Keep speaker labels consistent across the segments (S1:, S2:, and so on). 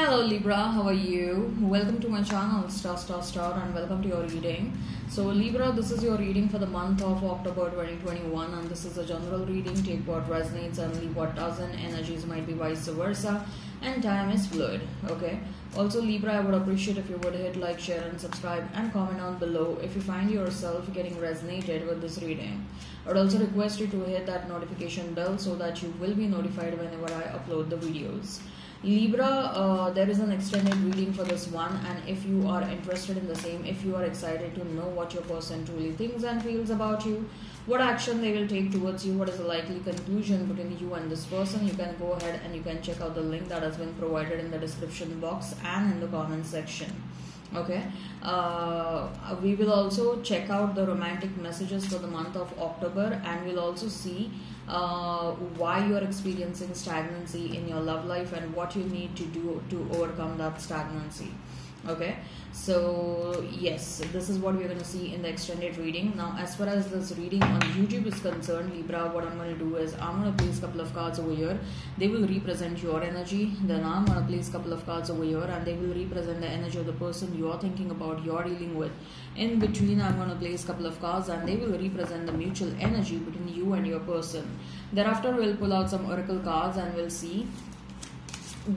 S1: Hello Libra, how are you? Welcome to my channel star and welcome to your reading. So Libra, this is your reading for the month of October 2021 and this is a general reading. Take what resonates and leave what doesn't. Energies might be vice versa and time is fluid. Okay. Also Libra, I would appreciate if you would hit like, share and subscribe and comment down below if you find yourself getting resonated with this reading. I would also request you to hit that notification bell so that you will be notified whenever I upload the videos. Libra, there is an extended reading for this one, and if you are interested in the same, if you are excited to know what your person truly thinks and feels about you, what action they will take towards you, what is the likely conclusion between you and this person, you can go ahead and you can check out the link that has been provided in the description box and in the comment section. Okay, we will also check out the romantic messages for the month of October, and we'll also see why you are experiencing stagnancy in your love life and what you need to do to overcome that stagnancy. Okay, so yes, this is what we're going to see in the extended reading. Now as far as this reading on YouTube is concerned, Libra, what I'm going to do is I'm going to place a couple of cards over here. They will represent your energy. Then I'm going to place a couple of cards over here and they will represent the energy of the person you're thinking about, you're dealing with. In between, I'm going to place a couple of cards and they will represent the mutual energy between you and your person. Thereafter, we'll pull out some oracle cards and we'll see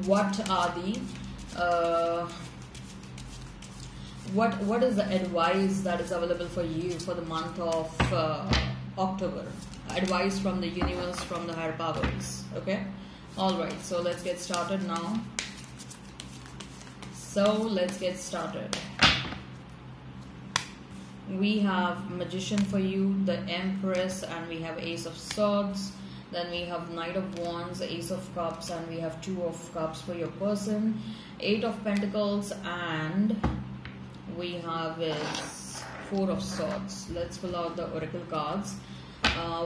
S1: what are the what is the advice that is available for you for the month of October. Advice from the universe, from the higher powers. Okay, all right, so let's get started now. We have Magician for you, the Empress, and we have Ace of Swords. Then we have Knight of Wands, Ace of Cups, and we have Two of Cups for your person, Eight of Pentacles, and we have is Four of Swords. Let's pull out the oracle cards.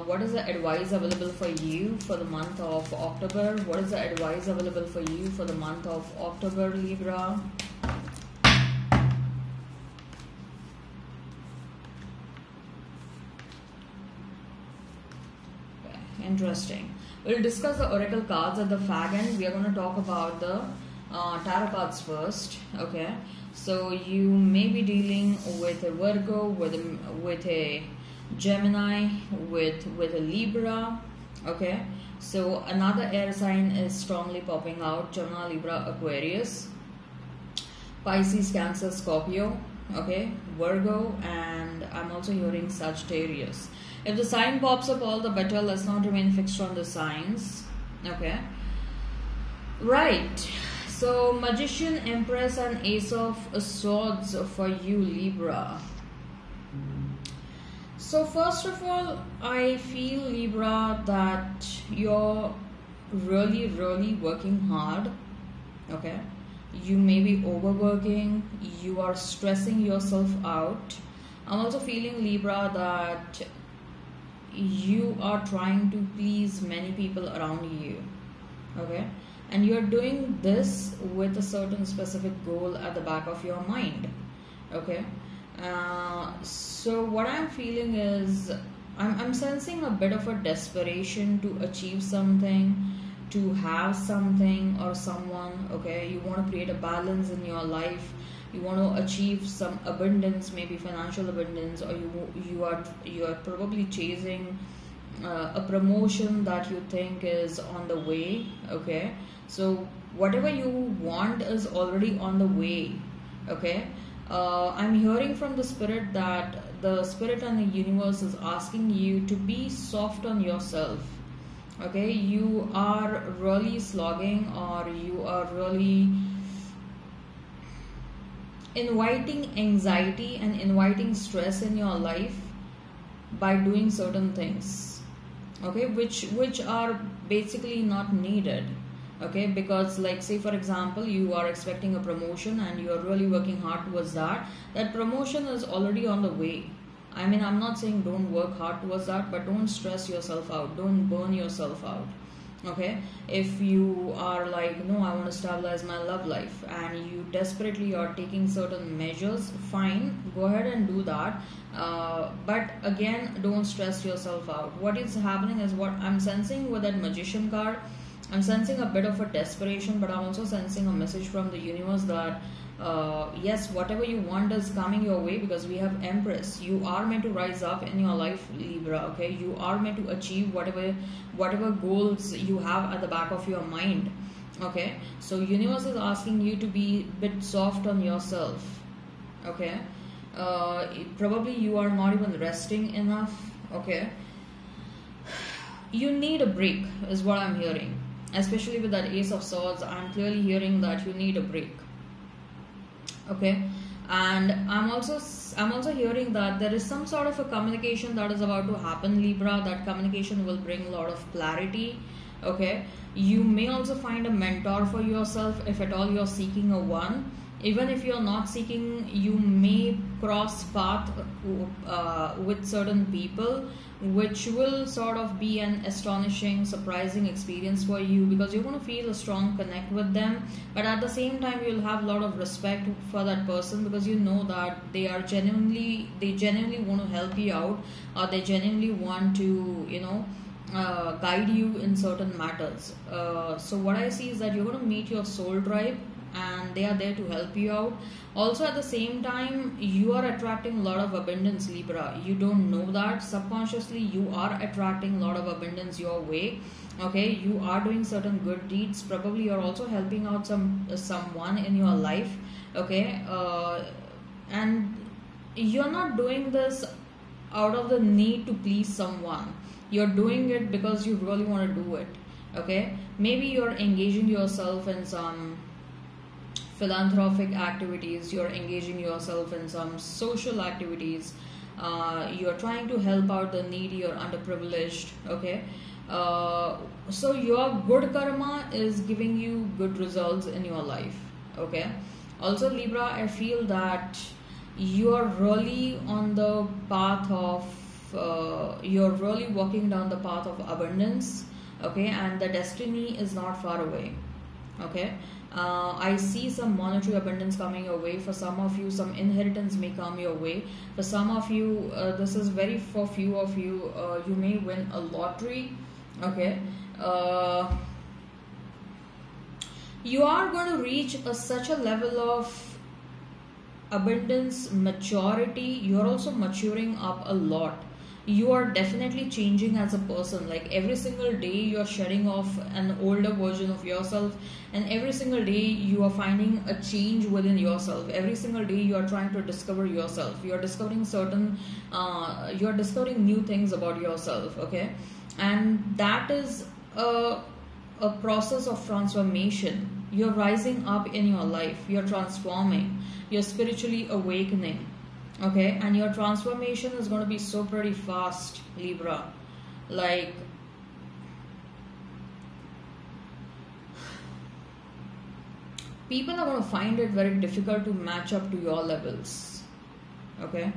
S1: What is the advice available for you for the month of October? What is the advice available for you for the month of October, Libra? Interesting. We'll discuss the oracle cards at the fag end. We are going to talk about the tarot cards first. Okay, so you may be dealing with a Virgo, with a Gemini, with a Libra. Okay, so another air sign is strongly popping out: Gemini, Libra, Aquarius, Pisces, Cancer, Scorpio. Okay, Virgo, and I'm also hearing Sagittarius. If the sign pops up, all the better. Let's not remain fixed on the signs. Okay, right. So Magician, Empress, and Ace of Swords for you, Libra. So first of all, I feel, Libra, that you're really working hard. Okay, you may be overworking, you are stressing yourself out. I'm also feeling, Libra, that you are trying to please many people around you. Okay, and you're doing this with a certain specific goal at the back of your mind. Okay, so what I'm feeling is I'm sensing a bit of a desperation to achieve something, to have something or someone. Okay, you want to create a balance in your life, you want to achieve some abundance, maybe financial abundance, or you are probably chasing a promotion that you think is on the way. Okay, so whatever you want is already on the way. Okay, I'm hearing from the spirit that the spirit and the universe is asking you to be soft on yourself. Okay, you are really slogging, or you are really inviting anxiety and inviting stress in your life by doing certain things. Okay, which are basically not needed. Okay, because like, say for example, you are expecting a promotion and you are really working hard towards that. That promotion is already on the way. I mean, I'm not saying don't work hard towards that, but don't stress yourself out, don't burn yourself out. Okay, if you are like, no, I want to stabilize my love life, and you desperately are taking certain measures, fine, go ahead and do that, but again, don't stress yourself out. What is happening is, what I'm sensing with that Magician card I'm sensing a bit of a desperation, but I'm also sensing a message from the universe that yes, whatever you want is coming your way, because we have Empress. You are meant to rise up in your life, Libra. Okay, you are meant to achieve whatever goals you have at the back of your mind. Okay, so universe is asking you to be a bit soft on yourself. Okay, probably you are not even resting enough. Okay, you need a break is what I'm hearing, especially with that Ace of Swords. I'm clearly hearing that you need a break. Okay, and I'm also hearing that there is some sort of a communication that is about to happen, Libra. That communication will bring a lot of clarity. Okay, you may also find a mentor for yourself if at all you're seeking a one. Even if you're not seeking, you may cross path with certain people, which will sort of be an astonishing, surprising experience for you, because you're going to feel a strong connect with them. But at the same time, you'll have a lot of respect for that person, because you know that they genuinely want to help you out, or they genuinely want to, you know, guide you in certain matters. So what I see is that you're going to meet your soul tribe, and they are there to help you out. Also, at the same time, you are attracting a lot of abundance, Libra. You don't know that. Subconsciously, you are attracting a lot of abundance your way. Okay, you are doing certain good deeds. Probably you're also helping out someone in your life. Okay, and you're not doing this out of the need to please someone. You're doing it because you really want to do it. Okay, maybe you're engaging yourself in some philanthropic activities, you're engaging yourself in some social activities, you're trying to help out the needy or underprivileged. Okay, so your good karma is giving you good results in your life. Okay, also Libra, I feel that you are really on the path of you're really walking down the path of abundance. Okay, and the destiny is not far away. Okay, I see some monetary abundance coming your way. For some of you, some inheritance may come your way. For some of you, this is very, for few of you, you may win a lottery. Okay, you are going to reach such a level of abundance, maturity. You are also maturing up a lot. You are definitely changing as a person. Like every single day you are shedding off an older version of yourself, and every single day you are finding a change within yourself. Every single day you are trying to discover yourself. You are discovering you are discovering new things about yourself. Okay, and that is a process of transformation. You're rising up in your life, you're transforming, you're spiritually awakening. Okay, and your transformation is going to be so pretty fast, Libra. Like, people are going to find it very difficult to match up to your levels. Okay,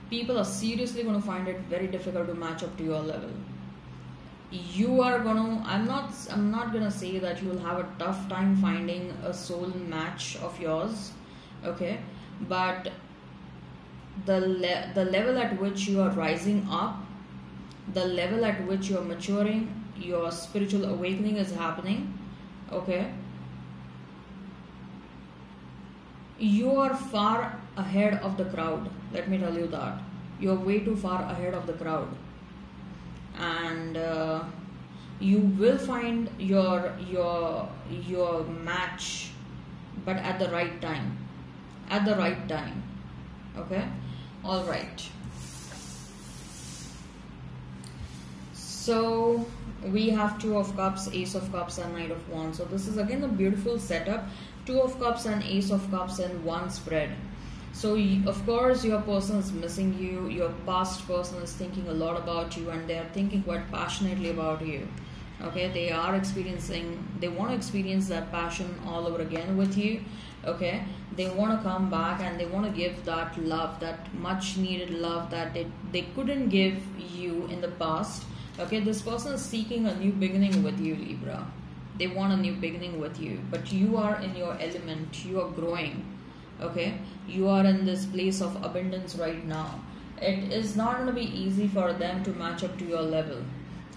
S1: people are seriously going to find it very difficult to match up to your level. You are going to, I'm not going to say that you will have a tough time finding a soul match of yours. Okay, but the level at which you are rising up, the level at which you are maturing, your spiritual awakening is happening. Okay, you are far ahead of the crowd. Let me tell you that you're way too far ahead of the crowd, and you will find your match, but at the right time. Okay, all right. So we have Two of Cups, Ace of Cups, and Knight of Wands. So this is again a beautiful setup. Two of Cups and Ace of Cups in one spread. So of course your person is missing you. Your past person is thinking a lot about you, and they are thinking quite passionately about you. Okay, they want to experience that passion all over again with you. Okay, they want to come back and they want to give that love, that much needed love that they couldn't give you in the past. Okay, this person is seeking a new beginning with you, Libra. They want a new beginning with you, but you are in your element, you are growing. Okay, you are in this place of abundance right now. It is not going to be easy for them to match up to your level.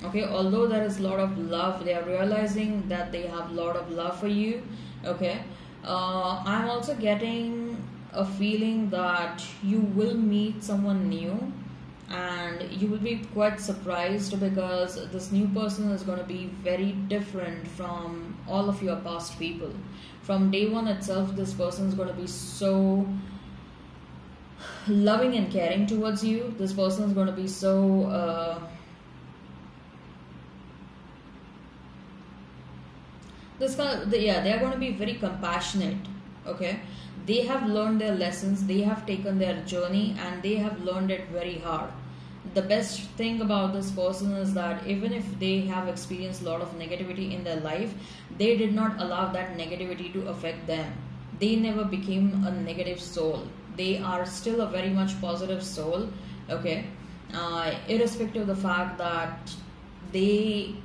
S1: Okay, although there is a lot of love, they are realizing that they have a lot of love for you. Okay, I'm also getting a feeling that you will meet someone new, and you will be quite surprised because this new person is going to be very different from all of your past people. From day one itself, this person is going to be so loving and caring towards you. This person is going to be so they are going to be very compassionate. Okay, they have learned their lessons, they have taken their journey, and they have learned it very hard. The best thing about this person is that even if they have experienced a lot of negativity in their life, they did not allow that negativity to affect them. They never became a negative soul. They are still a very much positive soul. Okay, irrespective of the fact that they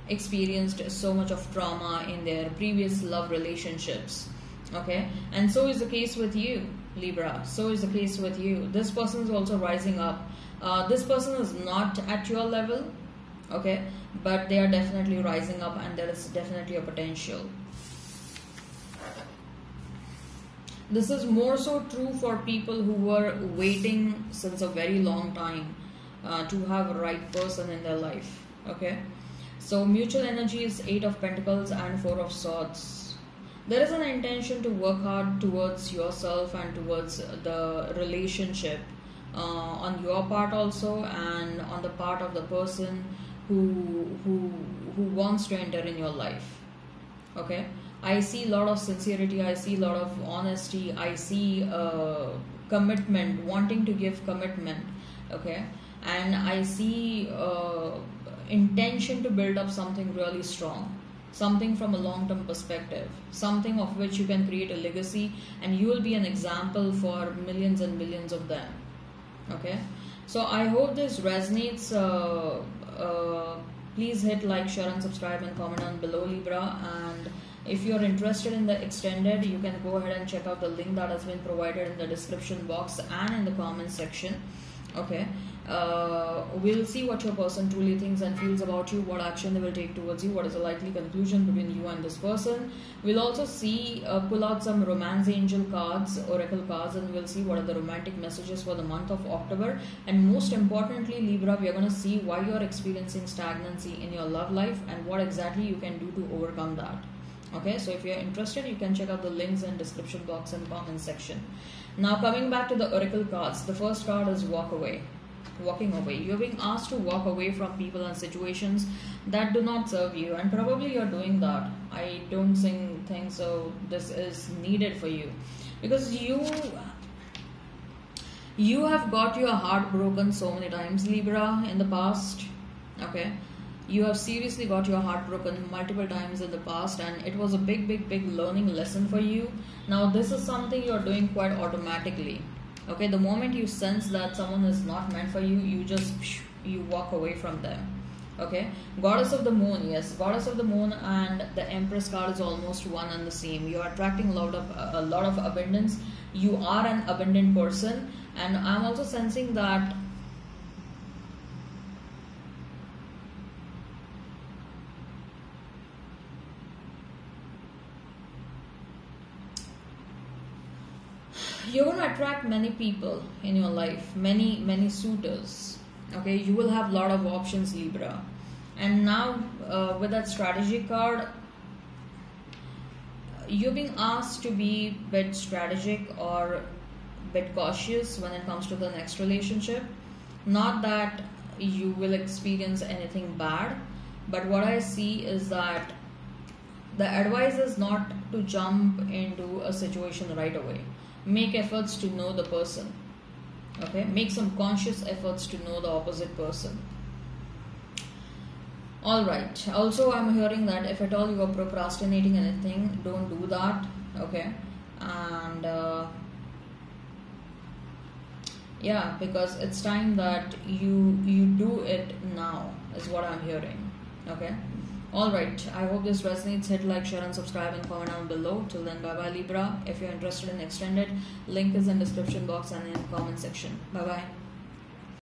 S1: experienced so much of trauma in their previous love relationships. Okay, and so is the case with you, Libra. So is the case with you. This person is also rising up. This person is not at your level, okay, but they are definitely rising up, and there is definitely a potential. This is more so true for people who were waiting since a very long time to have a right person in their life. Okay, so mutual energy is 8 of Pentacles and 4 of Swords. There is an intention to work hard towards yourself and towards the relationship on your part also, and on the part of the person who wants to enter in your life. Okay, I see a lot of sincerity, I see a lot of honesty, I see commitment, wanting to give commitment. Okay, and I see intention to build up something really strong, something from a long-term perspective, something of which you can create a legacy, and you will be an example for millions and millions of them. Okay, so I hope this resonates. Please hit like, share and subscribe, and comment down below, Libra. And if you're interested in the extended, you can go ahead and check out the link that has been provided in the description box and in the comment section. Okay, we'll see what your person truly thinks and feels about you, what action they will take towards you, what is the likely conclusion between you and this person. We'll also see, pull out some romance angel cards, oracle cards, and we'll see what are the romantic messages for the month of October. And most importantly, Libra, we are going to see why you're experiencing stagnancy in your love life and what exactly you can do to overcome that. Okay, so if you're interested, you can check out the links in description box and comment section. Now coming back to the oracle cards, the first card is walk away. Walking away. You're being asked to walk away from people and situations that do not serve you, and probably you're doing that. I don't think so this is needed for you, because you have got your heart broken so many times, Libra, in the past. Okay, you have seriously got your heart broken multiple times in the past, and it was a big learning lesson for you. Now this is something you're doing quite automatically. Okay, the moment you sense that someone is not meant for you, you walk away from them. Okay, Goddess of the Moon, yes, Goddess of the Moon and the Empress card is almost one and the same. You are attracting a lot of abundance. You are an abundant person, and I'm also sensing that you're going to attract many people in your life, many suitors. Okay, you will have a lot of options, Libra. And now with that strategy card, you're being asked to be a bit strategic or a bit cautious when it comes to the next relationship. Not that you will experience anything bad, but what I see is that the advice is not to jump into a situation right away. Make efforts to know the person. Okay, make some conscious efforts to know the opposite person. Alright, also I'm hearing that if at all you are procrastinating anything, don't do that. Okay, and yeah, because it's time that you do it now, is what I'm hearing. Okay, alright, I hope this resonates. Hit like, share and subscribe, and comment down below. Till then, bye bye, Libra. If you're interested in extended, link is in description box and in comment section. Bye bye.